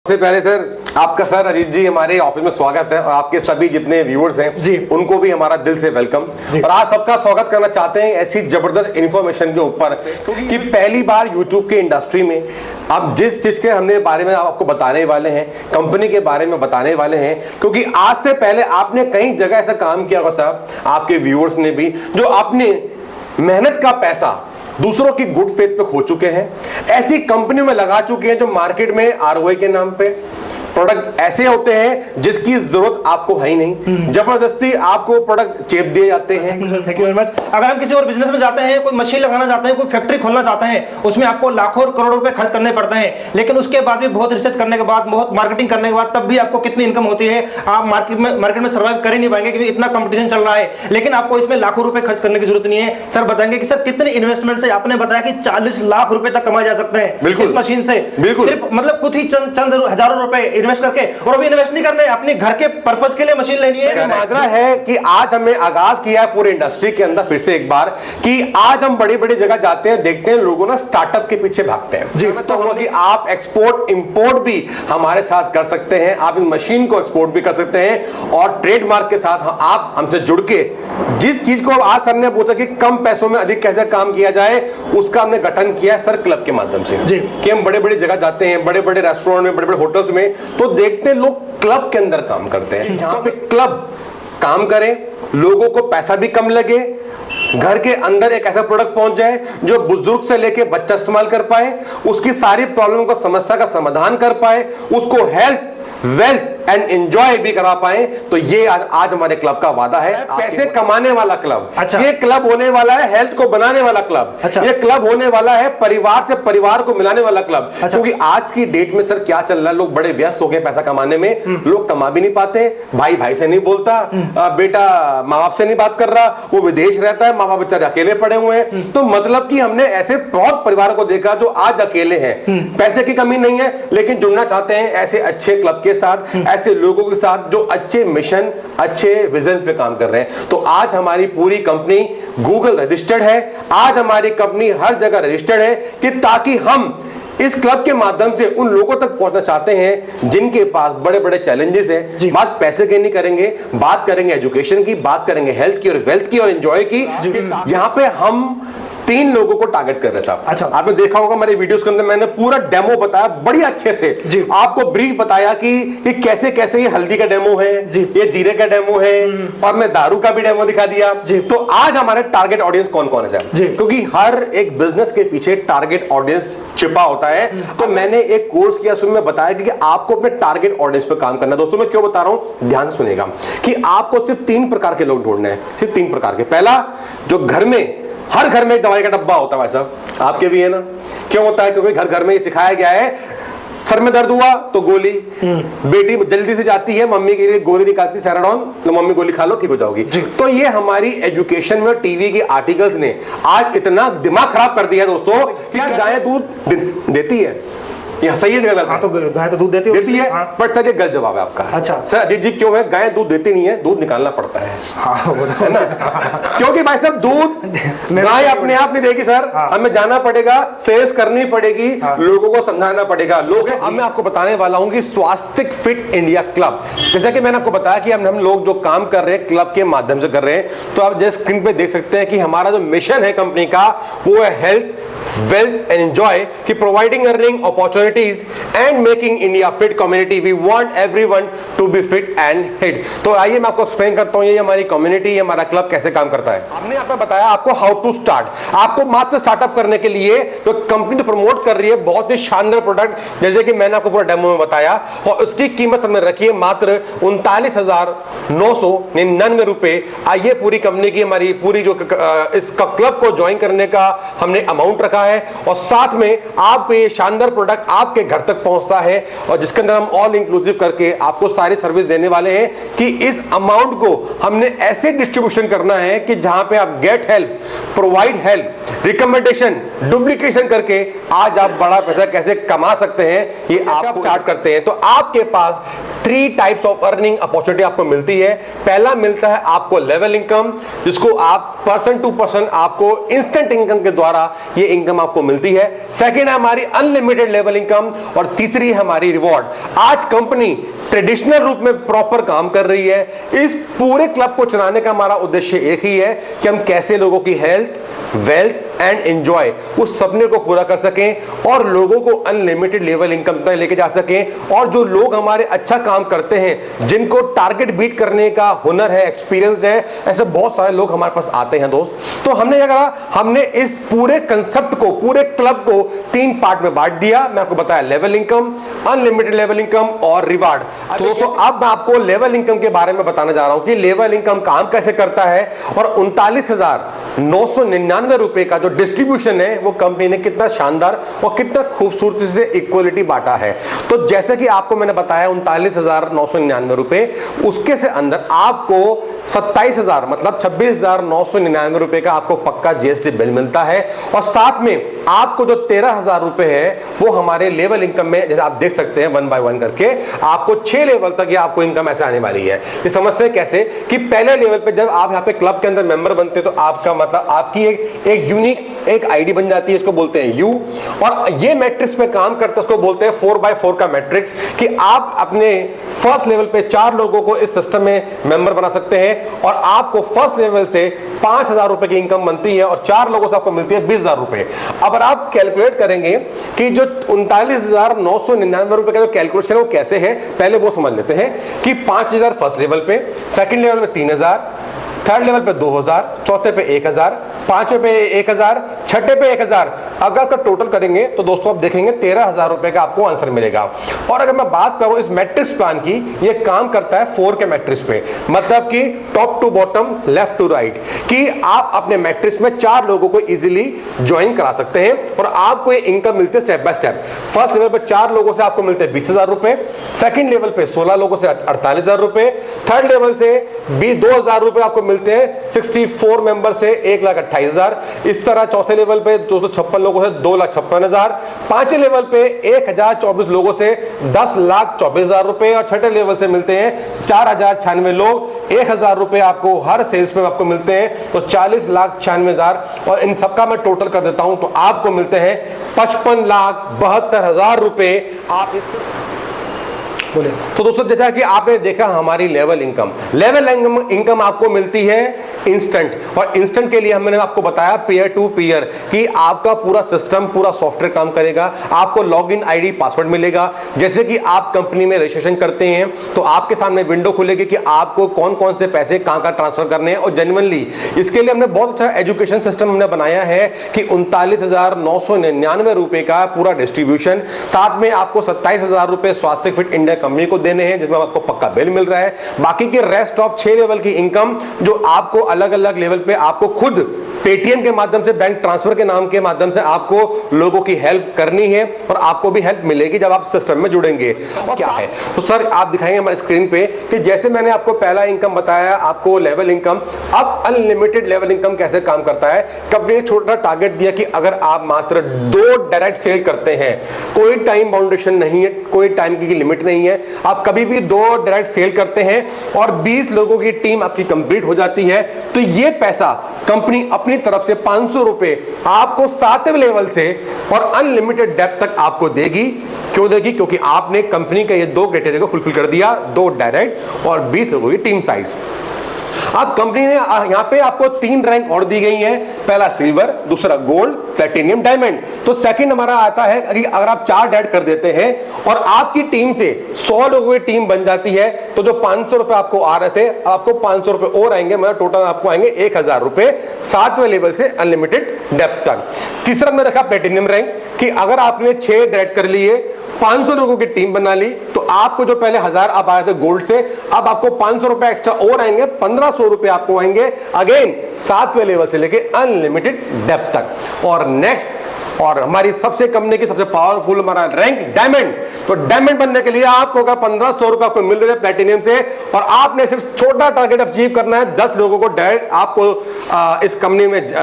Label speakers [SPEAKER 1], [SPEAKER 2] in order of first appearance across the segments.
[SPEAKER 1] सबसे पहले सर आपका सर अजीत जी हमारे ऑफिस में स्वागत है और आपके सभी जितने व्यूअर्स हैं
[SPEAKER 2] जी
[SPEAKER 1] उनको भी हमारा दिल से वेलकम। और आज सबका स्वागत करना चाहते हैं ऐसी जबरदस्त इंफॉर्मेशन के ऊपर कि पहली बार यूट्यूब के इंडस्ट्री में अब जिस चीज के हमने बारे में आपको बताने वाले हैं, कंपनी के बारे में बताने वाले हैं, क्योंकि आज से पहले आपने कई जगह ऐसा काम किया होगा साहब, आपके व्यूअर्स ने भी, जो अपने मेहनत का पैसा दूसरों की गुड फेथ पे खो चुके हैं, ऐसी कंपनियों में लगा चुके हैं जो मार्केट में आरओआई के नाम पे प्रोडक्ट ऐसे होते हैं जिसकी जरूरत आपको है ही नहीं, जबरदस्ती आपको प्रोडक्ट चेप दिए जाते हैं।
[SPEAKER 2] Thank you very much. अगर हम किसी और बिजनेस में जाते हैं, कोई मशीन लगाना चाहते हैं, कोई फैक्ट्री खोलना चाहते हैं, उसमें आपको लाखों और करोड़ों रुपए खर्च करने पड़ते हैं, लेकिन उसके बाद भी बहुत रिसर्च करने के बाद, बहुत मार्केटिंग करने के बाद तब भी आपको कितनी इनकम होती है, आप मार्केट में सर्वाइव कर ही नहीं पाएंगे क्योंकि इतना कंपटीशन चल रहा है। लेकिन आपको इसमें लाखों रुपए खर्च करने की जरूरत नहीं है। सर बताएंगे कि सर कितने इन्वेस्टमेंट से, आपने बताया कि 40 लाख रुपए तक कमाए जा सकते हैं इस मशीन से, सिर्फ मतलब कुछ ही चंद हजारों रुपए इन्वेस्ट करके, और इन्वेस्ट नहीं करने, अपने घर के पर्पस के लिए मशीन लेनी है।
[SPEAKER 1] माजरा है कि आज हमें आगाज किया है पूरे इंडस्ट्री के अंदर फिर से एक बार कि आज हम बड़ी बड़ी जगह जाते हैं, देखते हैं लोगों ना स्टार्टअप के पीछे भागते हैं। जी तो कि आप एक्सपोर्ट इंपोर्ट भी हमारे साथ कर सकते हैं, आप इन मशीन को एक्सपोर्ट भी कर सकते हैं और ट्रेडमार्क के साथ आप हमसे जुड़ के जिस चीज को आज सर ने पूछा कि कम पैसों में अधिक कैसे काम किया जाए, उसका हमने गठन किया है सर क्लब के माध्यम से। कि हम बड़े बड़े जगह जाते हैं, बड़े बड़े रेस्टोरेंट में, बड़े बड़े होटल्स में, तो देखते हैं लोग क्लब के अंदर काम करते हैं, जहां पे क्लब काम करे, लोगों को पैसा भी कम लगे, घर के अंदर एक ऐसा प्रोडक्ट पहुंच जाए जो बुजुर्ग से लेके बच्चा इस्तेमाल कर पाए, उसकी सारी प्रॉब्लम को, समस्या का समाधान कर पाए, उसको हेल्थ वेल्थ एंड एंजॉय भी करा पाए। तो ये आज हमारे क्लब का वादा है, पैसे कमाने वाला क्लब।
[SPEAKER 2] अच्छा।
[SPEAKER 1] ये क्लब होने वाला है हेल्थ को बनाने वाला क्लब।
[SPEAKER 2] अच्छा।
[SPEAKER 1] ये क्लब होने वाला है परिवार से परिवार को मिलाने वाला क्लब।
[SPEAKER 2] अच्छा।
[SPEAKER 1] क्योंकि आज की डेट में सर क्या चल रहा है, लोग बड़े व्यस्त हो गए पैसा कमाने में, लोग कमा भी नहीं पाते, भाई भाई से नहीं बोलता, बेटा माँ बाप से नहीं बात कर रहा, वो विदेश रहता है, माँ बाप बेचारे अकेले पड़े हुए हैं। तो मतलब कि हमने ऐसे बहुत परिवारों को देखा जो आज अकेले हैं, पैसे की कमी नहीं है लेकिन जुड़ना चाहते हैं ऐसे अच्छे क्लब के साथ, ऐसे लोगों के साथ जो अच्छे मिशन, अच्छे विजन पे काम कर रहे हैं। तो आज हमारी पूरी कंपनी गूगल रजिस्टर्ड है, आज हमारी कंपनी हर जगह रजिस्टर्ड है कि ताकि हम इस क्लब के माध्यम से उन लोगों तक पहुंचना चाहते हैं जिनके पास बड़े बड़े चैलेंजेस हैं। बात पैसे की नहीं करेंगे, बात करेंगे एजुकेशन की, बात करेंगे हेल्थ की और वेल्थ की और एंजॉय की। यहां पे हम 3 लोगों को टारगेट कर रहे हैं साहब।
[SPEAKER 2] अच्छा।
[SPEAKER 1] आपने देखा होगा मेरे वीडियोस के अंदर मैंने पूरा डेमो बताया बड़ी अच्छे से, आपको ब्रीफ बताया कि कैसे कैसे ये हल्दी का डेमो है, ये जीरे का डेमो है, और मैं दारू का भी डेमो दिखा दिया। तो आज हमारे टारगेट ऑडियंस कौन कौन है साहब, क्योंकि हर एक बिजनेस के पीछे टारगेट ऑडियंस छिपा होता है। तो मैंने एक कोर्स किया, उसमें बताया कि आपको अपने टारगेट ऑडियंस पर काम करना है। दोस्तों मैं क्यों बता रहा हूं, ध्यान सुनेगा कि आपको सिर्फ 3 प्रकार के लोग ढूंढने हैं, सिर्फ 3 प्रकार के। पहला, जो घर में, हर घर में एक दवाई का डब्बा होता है भाई साहब, आपके भी है ना, क्यों होता है, क्योंकि घर घर में ये सिखाया गया है, सर में दर्द हुआ तो गोली, बेटी जल्दी से जाती है मम्मी के लिए गोली निकालती सेराडॉन, तो मम्मी गोली खा लो ठीक हो जाओगी। तो ये हमारी एजुकेशन में टीवी के आर्टिकल्स ने आज इतना दिमाग खराब कर दिया दोस्तों, क्या गाय दूध देती है, यह सही है गलत?
[SPEAKER 2] हाँ, तो गाय तो दूध देती
[SPEAKER 1] है। बट सर ये गलत जवाब है आपका।
[SPEAKER 2] अच्छा
[SPEAKER 1] सर अजीत जी क्यों है, गाय दूध देती नहीं है, दूध निकालना पड़ता है।
[SPEAKER 2] हाँ, वो तो
[SPEAKER 1] है ना, क्योंकि भाई साहब दूध गाय अपने आप नहीं देगी सर। हाँ। हमें जाना पड़ेगा, सेल्स करनी पड़ेगी। हाँ। लोगों को समझाना पड़ेगा। लोग अब मैं आपको बताने वाला हूं कि स्वास्थ्य फिट इंडिया क्लब, जैसा कि मैंने आपको बताया कि हम लोग जो काम कर रहे हैं क्लब के माध्यम से कर रहे हैं, तो आप जैसे स्क्रीन पे देख सकते हैं कि हमारा जो मिशन है कंपनी का वो है हेल्थ वेल्थ एंड एंजॉय, कि providing earning opportunities and making India fit community. We want everyone to be fit and hit. तो आइए मैं आपको एक्सप्लेन करता हूं ये हमारी कम्युनिटी, ये हमारा क्लब कैसे काम करता है। हमने आपको बताया आपको हाउ टू स्टार्ट, आपको मात्र स्टार्टअप करने के लिए तो कंपनी तो प्रमोट कर रही है बहुत ही शानदार प्रोडक्ट, जैसे कि मैंने आपको पूरा डेमो में बताया, और उसकी कीमत हमने रखी है मात्र 39,999 रुपए। आइए पूरी कंपनी की, हमारी पूरी जो इस क्लब को ज्वाइन करने का हमने अमाउंट रखा है, और साथ में आपको ये शानदार प्रोडक्ट आपके घर तक पहुंचता है, और जिसके अंदर हम ऑल इंक्लूसिव करके आपको सारी सर्विस देने वाले हैं कि इस अमाउंट को हमने ऐसे डिस्ट्रीब्यूशन करना है कि जहां पे आप get help, provide help, recommendation, duplication करके आज आप बड़ा पैसा कैसे कमा सकते हैं ये आप स्टार्ट करते हैं। तो आपके पास 3 टाइप्स ऑफ अर्निंग अपॉर्चुनिटी आपको मिलती है। पहला मिलता है आपको लेवल इनकम, जिसको आप पर्सन टू पर्सन आपको इंस्टेंट इनकम के द्वारा ये इनकम आपको मिलती है। सेकंड है हमारी अनलिमिटेड लेवल इनकम, और तीसरी है हमारी रिवॉर्ड। आज कंपनी ट्रेडिशनल रूप में प्रॉपर काम कर रही है। इस पूरे क्लब को चलाने का हमारा उद्देश्य एक ही है कि हम कैसे लोगों की हेल्थ, वेल्थ एंड एंजॉय उस सपने को पूरा कर सकें और लोगों को अनलिमिटेड लेवल इनकम तक लेके जा सकें। और जो लोग हमारे अच्छा काम करते हैं, जिनको टारगेट बीट करने का हुनर है, एक्सपीरियंस है, ऐसे बहुत सारे लोग हमारे पास आते हैं दोस्त। तो हमने क्या करा, हमने इस पूरे कंसेप्ट को, पूरे क्लब को 3 पार्ट में बांट दिया। मैं आपको बताया level income, unlimited level income और रिवार्ड। तो दोस्तों अब मैं आपको लेवल इनकम के बारे में बताने जा रहा हूं कि लेवल इनकम काम कैसे करता है और 39,999 रुपए का जो डिस्ट्रीब्यूशन है वो कंपनी ने कितना शानदार और कितना खूबसूरती से इक्वलिटी बांटा है। तो जैसे कि आपको मैंने बताया 39,999 रुपए, उसके से अंदर आपको 27,000 मतलब 26,999 रुपए का आपको पक्का जीएसटी बिल मिलता है। और साथ में आपको जो 13,000 रुपए है वो हमारे लेवल इनकम में, जैसे आप देख सकते हैं 1 बाय 1 करके, आपको 6 लेवल तक ये आपको इनकम ऐसे आने वाली है। ये समझते हैं कैसे कि पहले लेवल पे जब आप यहाँ पे क्लब के अंदर मेंबर बनते हैं तो आपका मतलब आपकी एक यूनिक एक आईडी बन जाती है, इसको बोलते हैं यू। और ये मैट्रिक्स पे काम करता है, इसको बोलते हैं 4x4 का मैट्रिक्स, कि आप अपने फर्स्ट लेवल पे 4 लोगों को इस सिस्टम में मेंबर बना सकते हैं और आपको फर्स्ट लेवल से 5,000 रुपए की इनकम बनती है और 4 लोगों से आपको मिलती है 20,000 रुपए। अब आप कैलकुलेट करेंगे कि जो 39,999 रुपए का जो कैलकुलेशन है वो कैसे है, पहले वो समझ लेते हैं कि 5,000 फर्स्ट लेवल पे, सेकंड लेवल पे 3,000, थर्ड लेवल पे 2,000, चौथे पे 1,000, पांचवे पे 1,000, छठे पे 1,000। अगर आप टोटल करेंगे तो दोस्तों आप देखेंगे 13,000 रुपए का आपको आंसर मिलेगा। और अगर मैं बात करूं इस मैट्रिक्स प्लान की, ये काम करता है 4 के मैट्रिक्स पे, मतलब कि top to bottom, left to right, कि आप अपने मैट्रिक्स में 4 लोगों को इजीली ज्वाइन करा सकते हैं और आपको ये इनकम मिलती है step by step. First level पे 4 लोगों से आपको मिलते हैं 20,000 रुपए, सेकंड लेवल पे 16 लोगों से 48,000 रुपए, थर्ड लेवल से 2,000 रुपए आपको मिलते हैं 64 मेंबर से 1,28,000। इस तरह चौथे लेवल पे 256 लोगों से 2,56,000, पांचवें लेवल पे 1,024 लोगों से 10,24,000 रुपए और छठे लेवल से मिलते हैं 4,096 लोग, 1,000 रुपए आपको हर सेल्स में आपको मिलते हैं, तो 40,96,000। और इन सबका मैं टोटल कर देता हूं तो आपको मिलते हैं 55,72,000 रुपए। आप इस बोले तो दोस्तों जैसा कि आपने देखा हमारी लेवल इनकम आपको मिलती है इंस्टेंट, और इंस्टेंट के लिए हमने आपको बताया पीयर टू पीयर कि आपका पूरा सिस्टम, पूरा सॉफ्टवेयर काम करेगा। आपको लॉगिन आईडी, पासवर्ड मिलेगा। जैसे कि आप कंपनी में रजिस्ट्रेशन करते हैं तो आपके सामने विंडो खुलेगी कि आपको कौन कौन से पैसे कहां ट्रांसफर करने हैं। और जेन्युइनली इसके लिए हमने बहुत अच्छा एजुकेशन सिस्टम हमने बनाया है कि 39,999 रुपए का पूरा डिस्ट्रीब्यूशन, साथ में आपको 27,000 रुपए स्वास्थ्य फिट इंडिया कंपनी को देने हैं, जिसमें आपको पक्का बिल मिल रहा है। बाकी के रेस्ट ऑफ 6 लेवल की इनकम जो आपको अलग अलग लेवल पे आपको खुद पेटीएम के माध्यम से, बैंक ट्रांसफर के नाम के माध्यम से आपको लोगों की हेल्प करनी है और आपको भी हेल्प मिलेगी जब आप सिस्टम में जुड़ेंगे। और क्या है तो सर आप दिखाएंगे हमारे स्क्रीन पे कि जैसे मैंने आपको पहला इनकम बताया, आपको लेवल इनकम। अब अनलिमिटेड लेवल इनकम कैसे काम करता है। कंपनी ने छोटा टारगेट दिया कि अगर आप मात्र 2 डायरेक्ट सेल करते हैं, कोई टाइम बाउंडेशन नहीं है, कोई टाइम की लिमिट नहीं है, आप कभी भी 2 डायरेक्ट सेल करते हैं और 20 लोगों की टीम आपकी कंप्लीट हो जाती है, तो ये पैसा कंपनी अपनी तरफ से 500 रुपए आपको 7वें लेवल से और अनलिमिटेड डेप्थ तक आपको देगी। क्यों देगी? क्योंकि आपने कंपनी के ये 2 क्राइटेरिया को फुलफिल कर दिया, 2 डायरेक्ट और 20 लोगों की टीम साइज। अब कंपनी ने यहां पे आपको 3 रैंक और दी गई हैं, पहला सिल्वर, दूसरा गोल्ड, प्लैटिनम, डायमंड। तो सेकंड हमारा आता है अगर आप 4 ऐड कर देते हैं और आपकी टीम से 100 लोगों की टीम बन जाती है, तो जो 500 रुपए आपको आ रहे थे आपको 500 रुपए और आएंगे, मतलब टोटल आपको आएंगे 1,000 रुपए 7वें लेवल से अनलिमिटेड डेप्थ तक। तीसरा में रखा प्लैटिनम रैंक कि अगर आपने 6 ऐड कर लिए, 500 लोगों की टीम बना ली, तो आपको जो पहले 1,000 आप आए थे गोल्ड से, अब आपको 500 रुपए एक्स्ट्रा और आएंगे, 1,500 रुपए आपको आएंगे अगेन 7वें लेवल से लेके अनलिमिटेड डेप्थ तक। और नेक्स्ट और हमारी सबसे कंपनी की सबसे पावरफुल हमारा रैंक डायमंड। तो डायमंड बनने के लिए आपको अगर 1,500 रुपए आपको मिल रहे थे प्लैटिनम से, और आपने सिर्फ छोटा टारगेट अचीव करना है, 10 लोगों को डायरेक्ट आपको इस कंपनी में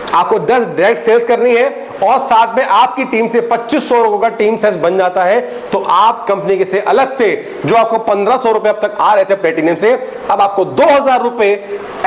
[SPEAKER 1] आपको 10 डायरेक्ट सेल्स करनी है और साथ में आपकी टीम से 2500 लोगों का टीम साइज बन जाता है, तो आप कंपनी के से अलग से जो आपको 1500 रुपए अब तक आ रहे थे प्लेटिनम से, अब आपको 2000 रुपए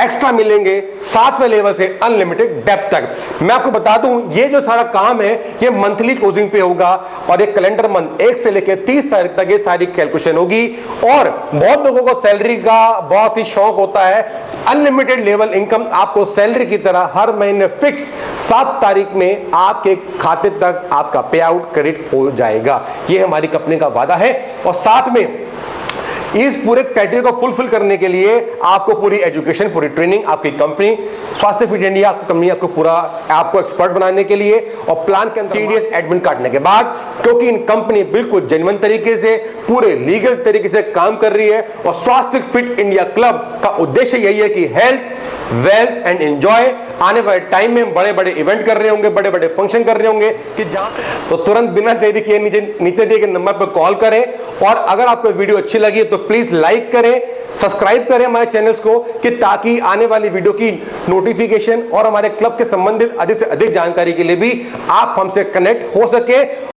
[SPEAKER 1] एक्स्ट्रा मिलेंगे 7वें लेवल से अनलिमिटेड डेप्थ तक। मैं आपको बता दूं ये जो सारा काम है ये मंथली क्लोजिंग पे होगा और ये कैलेंडर मंथ 1 से लेकर 30 तारीख तक ये सारी कैलकुलेशन होगी। और बहुत लोगों को सैलरी का बहुत ही शौक होता है, अनलिमिटेड लेवल इनकम आपको सैलरी की तरह हर महीने फिक्स 7 तारीख में आपके खाते तक आपका पे आउट क्रेडिट हो जाएगा। ये हमारी कंपनी का वादा है। और साथ में इस पूरे क्राइटेरिया को फुलफिल करने के लिए आपको पूरी एजुकेशन, पूरी ट्रेनिंग, आपकी कंपनी स्वास्थ्य फिट इंडिया आपकी कंपनी आपको पूरा आपको एक्सपर्ट बनाने के लिए और प्लान के अंदर टीडीएस एडमिन काटने के बाद, क्योंकि इन कंपनी बिल्कुल जेन्युइन तरीके से पूरे लीगल तरीके से काम कर रही है और स्वास्थ्य फिट इंडिया क्लब का उद्देश्य यही है कि हेल्थ, वेल्थ एंड एंजॉय आने वाले टाइम में बड़े बड़े इवेंट कर रहे होंगे, बड़े बड़े फंक्शन कर रहे होंगे कि जहां तो तुरंत बिना देरी किए नीचे दिए गए नंबर पर कॉल करें। और अगर आपको वीडियो अच्छी लगी तो प्लीज लाइक करें, सब्सक्राइब करें हमारे चैनल्स को, कि ताकि आने वाली वीडियो की नोटिफिकेशन और हमारे क्लब के संबंधित अधिक से अधिक जानकारी के लिए भी आप हमसे कनेक्ट हो सके।